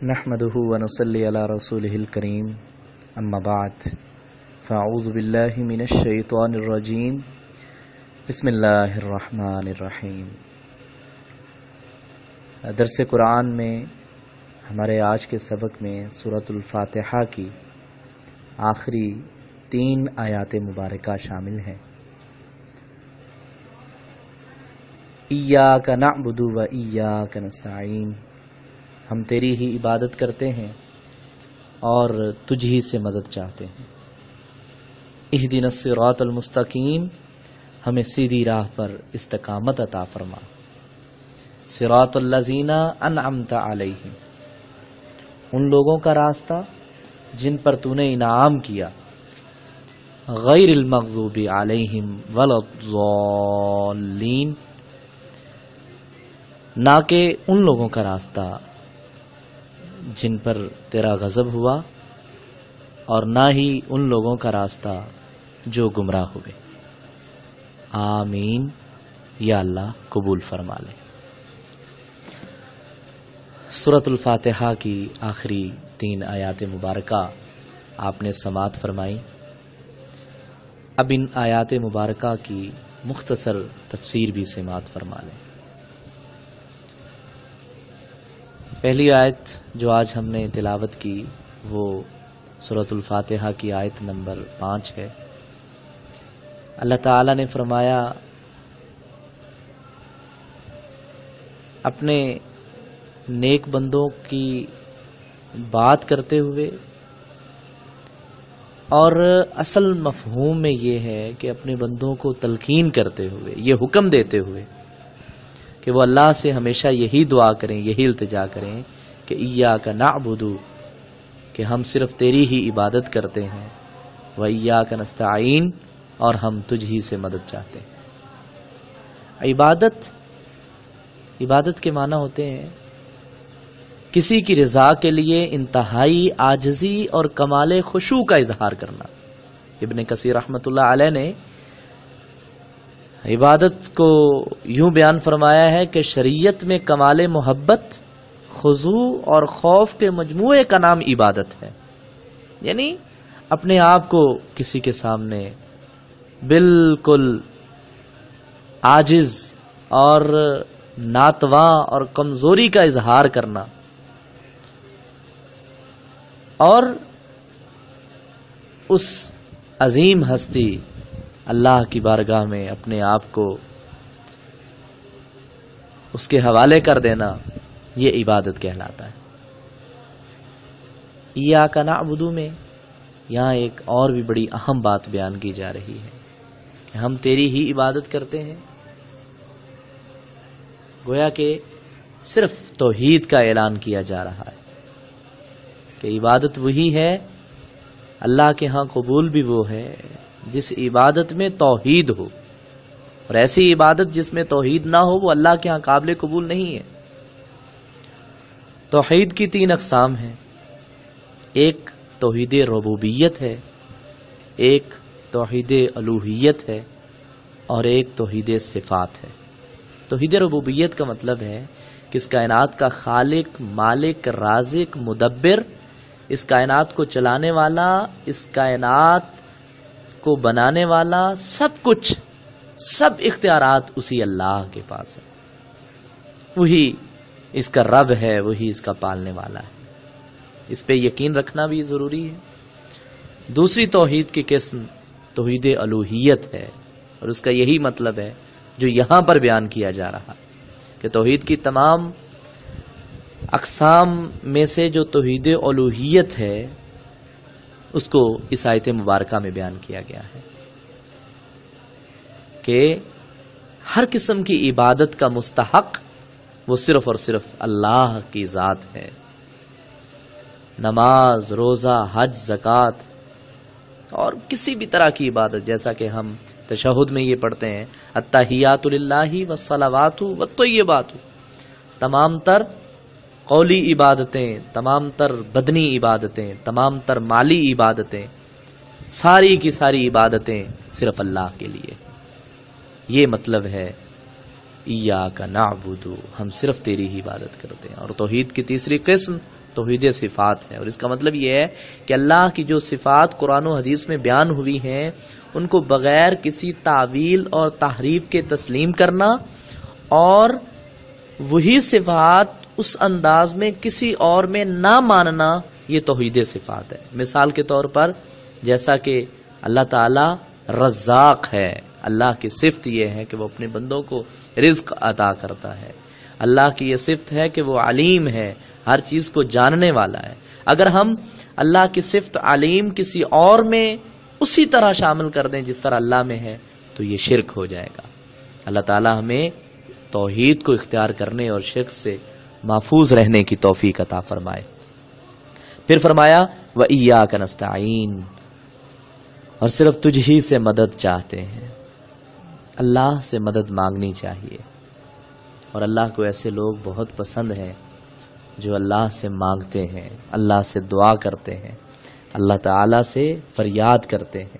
نحمده ونصلي على رسوله الكريم اما بعد فاعوذ بالله من الشيطان الرجيم بسم اللہ الرحمن الرحیم۔ درس قرآن میں ہمارے آج کے سبق میں سورۃ الفاتحہ کی آخری 3 آیات مبارکہ شامل ہیں۔ ایاک نعبد و ایاک نستعین، ہم تیری ہی عبادت کرتے ہیں اور تجھ ہی سے مدد چاہتے ہیں۔ اہدنا الصراط المستقیم، ہمیں سیدھی راہ پر استقامت عطا فرما۔ صراط الذین انعمت علیہم، ان لوگوں کا راستہ جن پر تو نے انعام کیا۔ غیر المغضوب علیہم ولا الضالین، نہ کہ ان لوگوں کا راستہ جن پر تیرا غضب ہوا اور نہ ہی ان لوگوں کا راستہ جو گمراہ ہوئے۔ آمین، یا اللہ قبول فرما لے۔ سورۃ الفاتحہ کی آخری 3 آیات مبارکہ آپ نے سماعت فرمائی۔ اب ان آیات مبارکہ کی مختصر تفسیر بھی سماعت فرما لیں۔ پہلی آیت جو آج ہم نے تلاوت کی وہ سورۃ الفاتحہ کی آیت نمبر 5 ہے۔ اللہ تعالی نے فرمایا اپنے نیک بندوں کی بات کرتے ہوئے، اور اصل مفہوم میں یہ ہے کہ اپنے بندوں کو تلقین کرتے ہوئے، یہ حکم دیتے ہوئے کہ وہ اللہ سے ہمیشہ یہی دعا کریں، یہی التجا کریں کہ ایاک نعبد، کہ ہم صرف تیری ہی عبادت کرتے ہیں، و ایاک نستعین، اور ہم تجھ ہی سے مدد چاہتے ہیں۔ عبادت کے معنی ہوتے ہیں کسی کی رضا کے لیے انتہائی عاجزی اور کمال خشوع کا اظہار کرنا۔ ابن کثیر رحمۃ اللہ علیہ نے عبادت کو یوں بیان فرمایا ہے کہ شریعت میں کمال محبت، خضوع اور خوف کے مجموعے کا نام عبادت ہے۔ یعنی اپنے آپ کو کسی کے سامنے بالکل عاجز اور ناتواں اور کمزوری کا اظہار کرنا، اور اس عظیم ہستی اللہ کی بارگاہ میں اپنے آپ کو اس کے حوالے کر دینا، یہ عبادت کہلاتا ہے۔ ایاک نعبد میں یہاں ایک اور بھی بڑی اہم بات بیان کی جا رہی ہے کہ ہم تیری ہی عبادت کرتے ہیں۔ گویا کہ صرف توحید کا اعلان کیا جا رہا ہے کہ عبادت وہی ہے، اللہ کے ہاں قبول بھی وہ ہے جس عبادت میں توحید ہو، اور ایسی عبادت جس میں توحید نہ ہو وہ اللہ کے ہاں قابل قبول نہیں ہے۔ توحید کی 3 اقسام ہیں، ایک توحید ربوبیت ہے، ایک توحید الوہیت ہے، اور ایک توحید صفات ہے۔ توحید ربوبیت کا مطلب ہے کہ اس کائنات کا خالق، مالک، رازق، مدبر، اس کائنات کو چلانے والا، اس کائنات کو بنانے والا، سب اختیارات اسی اللہ کے پاس ہے۔ وہی اس کا رب ہے، وہی اس کا پالنے والا ہے۔ اس پہ یقین رکھنا بھی ضروری ہے۔ دوسری توحید کی قسم توحید الوہیت ہے، اور اس کا یہی مطلب ہے جو یہاں پر بیان کیا جا رہا کہ توحید کی تمام اقسام میں سے جو توحید الوہیت ہے اس کو اس آیت مبارکہ میں بیان کیا گیا ہے کہ ہر قسم کی عبادت کا مستحق وہ صرف اور صرف اللہ کی ذات ہے۔ نماز، روزہ، حج، زکوٰۃ اور کسی بھی طرح کی عبادت، جیسا کہ ہم تشہد میں یہ پڑھتے ہیں التحیات للہ والصلوات والطیبات، تمام تر قولی عبادتیں، تمام تر بدنی عبادتیں، تمام تر مالی عبادتیں، ساری کی ساری عبادتیں صرف اللہ کے لیے۔ یہ مطلب ہے ایاک نعبد، ہم صرف تیری ہی عبادت کرتے ہیں۔ اور توحید کی تیسری قسم توحید صفات ہے، اور اس کا مطلب یہ ہے کہ اللہ کی جو صفات قرآن و حدیث میں بیان ہوئی ہیں ان کو بغیر کسی تعویل اور تحریف کے تسلیم کرنا، اور وہی صفات اس انداز میں کسی اور میں نہ ماننا، یہ توحید صفات ہے۔ مثال کے طور پر جیسا کہ اللہ تعالی رزاق ہے، اللہ کی صفت یہ ہے کہ وہ اپنے بندوں کو رزق عطا کرتا ہے۔ اللہ کی یہ صفت ہے کہ وہ علیم ہے، ہر چیز کو جاننے والا ہے۔ اگر ہم اللہ کی صفت علیم کسی اور میں اسی طرح شامل کر دیں جس طرح اللہ میں ہے تو یہ شرک ہو جائے گا۔ اللہ تعالی ہمیں توحید کو اختیار کرنے اور شرک سے محفوظ رہنے کی توفیق عطا فرمائے۔ پھر فرمایا وَإِيَّاكَ نَسْتَعِينُ، اور صرف تجھ ہی سے مدد چاہتے ہیں، اللہ سے مدد مانگنی چاہیے۔ اور اللہ کو ایسے لوگ بہت پسند ہیں جو اللہ سے مانگتے ہیں، اللہ سے دعا کرتے ہیں، اللہ تعالی سے فریاد کرتے ہیں۔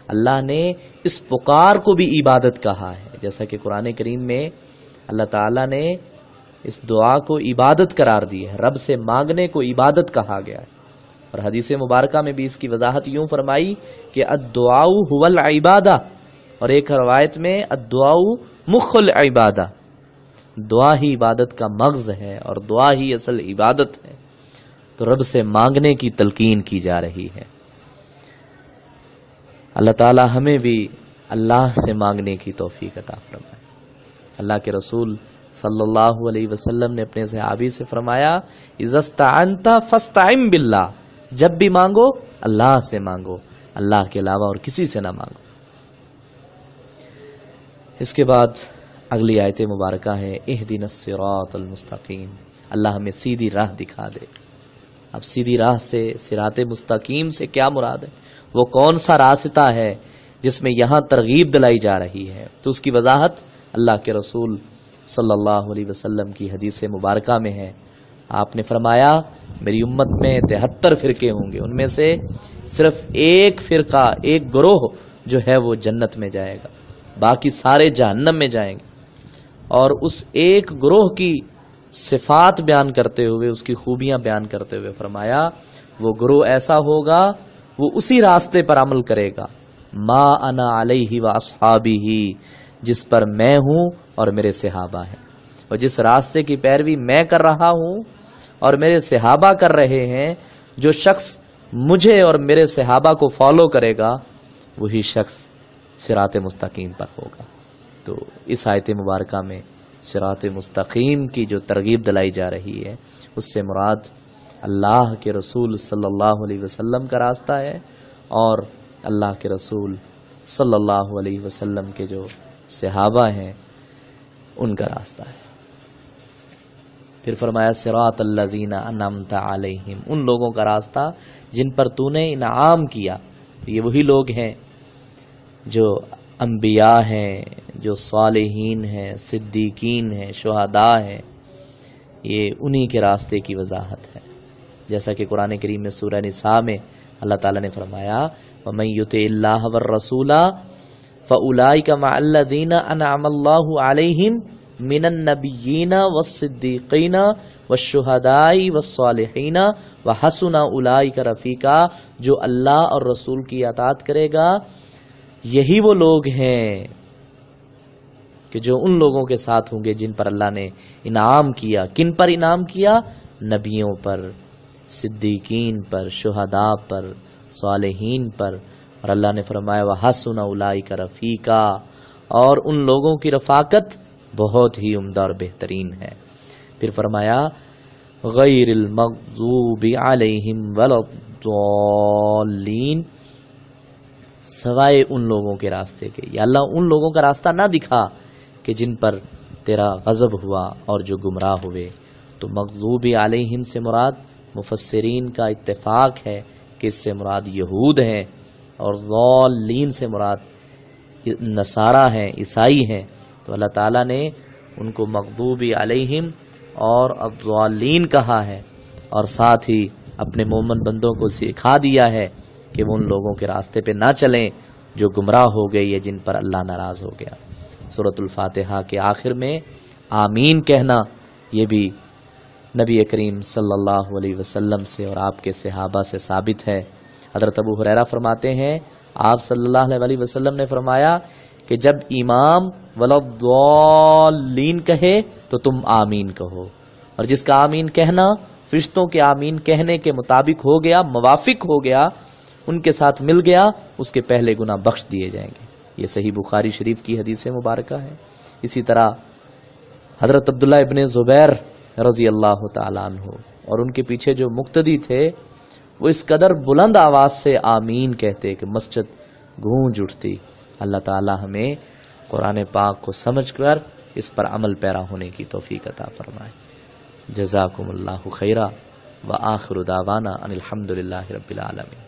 اللہ نے اس پکار کو بھی عبادت کہا ہے، جیسا کہ قرآن کریم میں اللہ تعالی نے اس دعا کو عبادت قرار دی ہے، رب سے مانگنے کو عبادت کہا گیا ہے۔ اور حدیث مبارکہ میں بھی اس کی وضاحت یوں فرمائی کہ الدعاء هو العبادہ، اور ایک روایت میں الدعاء مخ العبادہ، دعا ہی عبادت کا مغز ہے اور دعا ہی اصل عبادت ہے۔ تو رب سے مانگنے کی تلقین کی جا رہی ہے۔ اللہ تعالی ہمیں بھی اللہ سے مانگنے کی توفیق عطا فرمائے۔ اللہ کے رسول صلی اللہ علیہ وسلم نے اپنے صحابی سے فرمایا اذا استعنت فاستعن باللہ، جب بھی مانگو اللہ سے مانگو، اللہ کے علاوہ اور کسی سے نہ مانگو۔ اس کے بعد اگلی آیت مبارکہ ہے اہدنا الصراط المستقیم، اللہ ہمیں سیدھی راہ دکھا دے۔ اب سیدھی راہ سے، صراط مستقیم سے کیا مراد ہے؟ وہ کون سا راستہ ہے جس میں یہاں ترغیب دلائی جا رہی ہے؟ تو اس کی وضاحت اللہ کے رسول صلی اللہ علیہ وسلم کی حدیث مبارکہ میں ہے۔ آپ نے فرمایا میری امت میں 73 فرقے ہوں گے، ان میں سے صرف ایک فرقہ، ایک گروہ جو ہے وہ جنت میں جائے گا، باقی سارے جہنم میں جائیں گے۔ اور اس ایک گروہ کی صفات بیان کرتے ہوئے، اس کی خوبیاں بیان کرتے ہوئے فرمایا وہ گروہ ایسا ہوگا، وہ اسی راستے پر عمل کرے گا ما انا علیہ و اصحابی، جس پر میں ہوں اور میرے صحابہ ہیں۔ اور جس راستے کی پیروی میں کر رہا ہوں اور میرے صحابہ کر رہے ہیں، جو شخص مجھے اور میرے صحابہ کو فالو کرے گا وہی شخص صراط مستقیم پر ہوگا۔ تو اس آیت مبارکہ میں صراط مستقیم کی جو ترغیب دلائی جا رہی ہے اس سے مراد اللہ کے رسول صلی اللہ علیہ وسلم کا راستہ ہے، اور اللہ کے رسول صلی اللہ علیہ وسلم کے جو صحابہ ہیں ان کا راستہ ہے۔ پھر فرمایا صراط الذین انعمت علیہم، ان لوگوں کا راستہ جن پر تو نے انعام کیا۔ تو یہ وہی لوگ ہیں جو انبیاء ہیں، جو صالحین ہیں، صدیقین ہیں، شہداء ہیں، یہ انہی کے راستے کی وضاحت ہے۔ جیسا کہ قرآن کریم میں سورہ نساء میں اللہ تعالیٰ نے فرمایا وَمَن يُطِعِ اللَّهَ وَالرَّسُولَ فَأُولَٰئِكَ مَعَ الَّذِينَ أَنْعَمَ اللَّهُ عَلَيْهِمْ مِنَ النَّبِيِّينَ وَالصِّدِّيقِينَ وَالشُّهَدَاءِ وَالصَّالِحِينَ وَحَسُنَ أُولَٰئِكَ رَفِیقًا، جو اللہ اور رسول کی اطاعت کرے گا یہی وہ لوگ ہیں کہ جو ان لوگوں کے ساتھ ہوں گے جن پر اللہ نے انعام کیا۔ کن پر انعام کیا؟ نبیوں پر، صدیقین پر، شہداء پر، صالحین پر۔ اور اللہ نے فرمایا وَحَسُنَ أُولَٰئِكَ رَفِیقًا، اور ان لوگوں کی رفاقت بہت ہی عمدہ اور بہترین ہے۔ پھر فرمایا غیر المغضوب علیہم ولا الضالین، سوائے ان لوگوں کے راستے کے، یا اللہ ان لوگوں کا راستہ نہ دکھا کہ جن پر تیرا غضب ہوا اور جو گمراہ ہوئے۔ تو مغضوب علیہم سے مراد مفسرین کا اتفاق ہے کہ اس سے مراد یہود ہیں، اور ضالین سے مراد نصارہ ہیں، عیسائی ہیں۔ تو اللہ تعالیٰ نے ان کو مغضوب علیہم اور الضالین کہا ہے، اور ساتھ ہی اپنے مومن بندوں کو سکھا دیا ہے کہ وہ ان لوگوں کے راستے پہ نہ چلیں جو گمراہ ہو گئے یا جن پر اللہ ناراض ہو گیا۔ سورۃ الفاتحہ کے آخر میں آمین کہنا یہ بھی نبی کریم صلی اللہ علیہ وسلم سے اور آپ کے صحابہ سے ثابت ہے. حضرت ابو ہریرہ فرماتے ہیں آپ صلی اللہ علیہ وسلم نے فرمایا کہ جب امام ولضالین کہے تو تم آمین کہو، اور جس کا آمین کہنا فرشتوں کے آمین کہنے کے مطابق ہو گیا، موافق ہو گیا، ان کے ساتھ مل گیا، اس کے پہلے گناہ بخش دیے جائیں گے. یہ صحیح بخاری شریف کی حدیث مبارکہ ہے. اسی طرح حضرت عبداللہ ابن زبیر رضی اللہ تعالیٰ عنہ اور ان کے پیچھے جو مقتدی تھے وہ اس قدر بلند آواز سے آمین کہتے کہ مسجد گونج اٹھتی. اللہ تعالیٰ ہمیں قرآن پاک کو سمجھ کر اس پر عمل پیرا ہونے کی توفیق عطا فرمائے. جزاکم اللہ خیرا وآخر دعوانا ان الحمد للہ رب العالمین.